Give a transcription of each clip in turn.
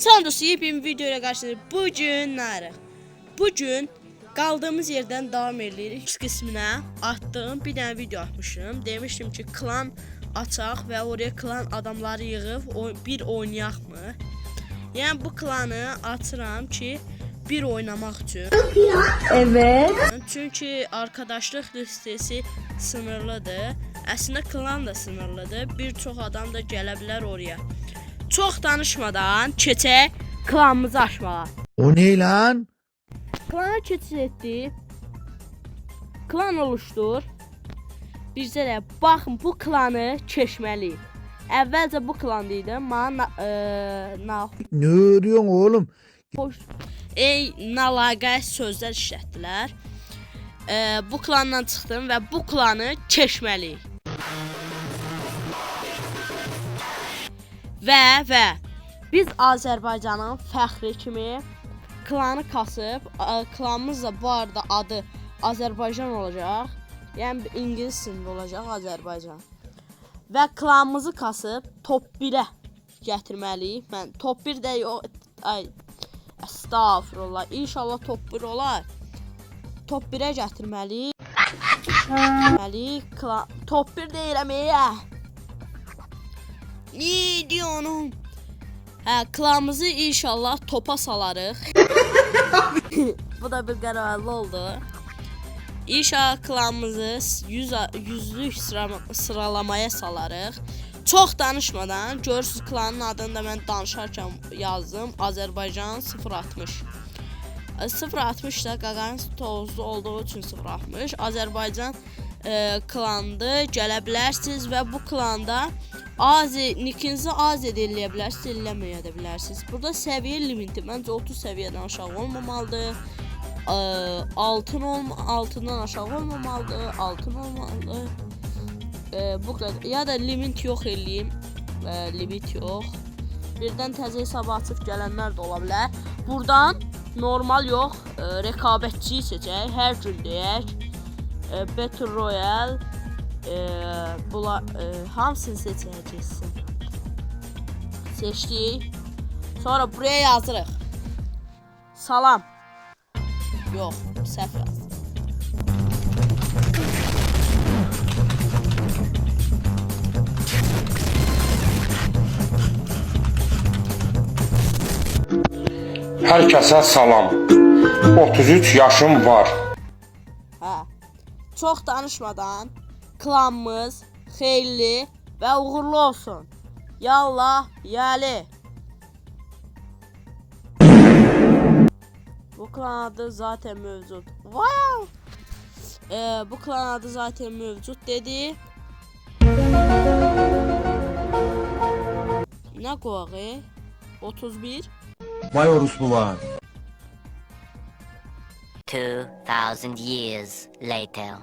Salam dostlar, yepyeni bir video ile karşınızdayım. Bugün nərə? Bugün kaldığımız yerden devam edirik. İlk kısmına attığım bir tane video atmışım. Demiştim ki klan açaq ve oraya klan adamları yığıb bir oynayaq mı? Yani bu klanı açıram ki bir oynamak için. Evet. Çünkü arkadaşlık listesi sınırlıdır. Aslında klan da sınırlıdır. Birçok adam da gələ bilər oraya. Çok danışmadan keçək klanımızı açmağa. O ne lan? Klana keçid etdi. Klan oluşdur. Bizdə də baxın bu klanı keçməliyik. Əvvəlcə bu klan idi. Mənə Ne örüyorsun oğlum? nalaqə sözlər işlətdilər. Bu klandan çıxdım və bu klanı keçməliyik. Və biz Azərbaycanın fəxri kimi klanı kasıb, klanımız da bu arada adı Azərbaycan olacaq. Yəni ingilis dilində olacaq Azərbaycan. Və klanımızı kasıb top 1-ə gətirməliyik. Mən top 1 də yox, ay estağfurullah. İnşallah top 1 olar. Top 1-ə gətirməliyik. Top 1 deyirəm ya. Ne diyorsun? Klanımızı inşallah topa salarıq. Bu da bir qərarlı oldu. İnşallah klanımızı yüzlük sıralamaya salarıq. Çox danışmadan, görürsünüz klanın adını da mən danışarkən yazdım. Azərbaycan 060. 060 da Qaqanın tozlu olduğu üçün 060. Azərbaycan klandır, gələ bilərsiniz və bu klanda nikinizi azad eləyə bilərsiniz, eləməyə də bilərsiniz. Burada səviyyə limiti məncə 30 səviyyədən aşağı olmamalıdır. Altından aşağı olmamalıdır, altın olmalıdır. Bu qədər. Ya da limit yox eləyim. Limit yox. Birdən təzə hesabı açıb gələnlər də ola bilər. Buradan normal yox, rəqabətçiyi seçək. Hər gün deyək. Battle Royale hamısını seçəcəksin. Seçdik. Sonra buraya yazırıq. Salam. Yox, səhv yazdım. Herkese salam. 33 yaşım var. Çox danışmadan klanımız xeyirli və uğurlu olsun. Yallah, yəli. Bu klan adı zaten mevcut. Wow! Bu klan adı zaten mevcut dedi. Ne koyaq? 31. Vay orospu var. 2000 years later.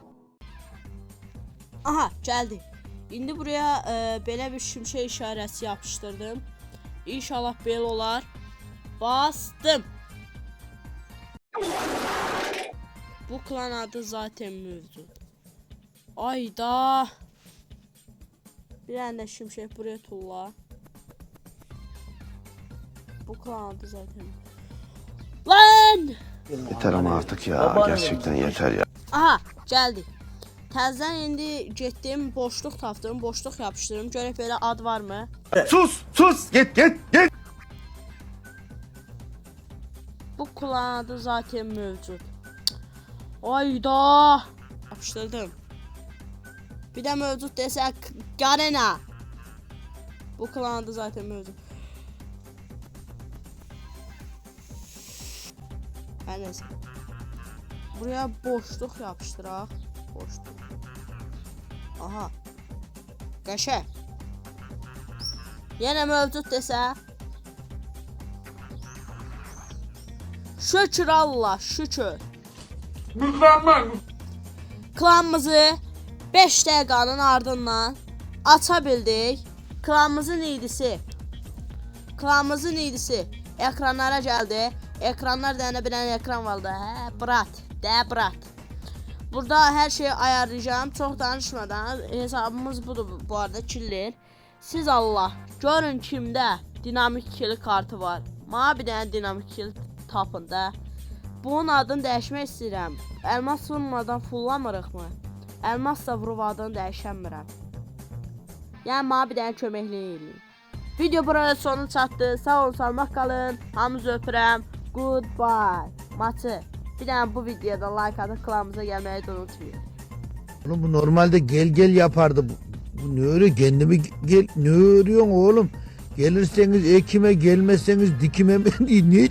Aha, gəldi. İndi buraya belə bir şimşək işarəsi yapışdırdım. İnşallah belə olar. Bastım. Bu klan adı zaten mevcut. Ayda. Bir anda şimşək buraya tulla. Bu klan adı zaten. Lan! Yeter ama artık ya. Gerçekten yeter ya. Aha, gəldi. Təzədən indi getdim, boşluq tapdım, boşluq yapışdırdım. Görək belə ad varmı? Sus git. Bu klan adı zaten mevcut. Ayda! Yapışdırdım. Bir də mevcut desək, Garena. Bu klan adı zaten mevcut. Hər nəsə. Buraya boşluq yapışdıraq. Boşluq. Aha. Qəşəng. Yenə mövcud desə. Şükür Allah, şükür. Klanımızı 5 dəqiqənin ardından aça bildik. Klanımızın idisi. Ekranlara gəldi. Ekranlar da bir dənə ekran vardı. Brat. Burada hər şeyi ayarlayacağım. Çox danışmadan hesabımız budur bu arada, killir. Siz Allah görün kimdə dinamik kill kartı var. Mənə bir dənə dinamik kill tapın da. Bunun adını dəyişmək istəyirəm. Elmas vurmadan fullamırıq mı? Elmasla vurub adını dəyişəmirəm. Yəni mənə bir dənə köməklik eləyin. Video burada sonu çatdı. Sağ olun, salmaq qalın. Hamınızı öpürəm. Goodbye. Matı. Bir dənə bu videoda like atıb klanımıza gəlməyi də unutmayın. Oğlum bu normalde gel yapardı. Bu ne öyle kendimi gel ne örüyorsun oğlum? Gelirseniz ekime gelmezseniz dikime mi? Ne?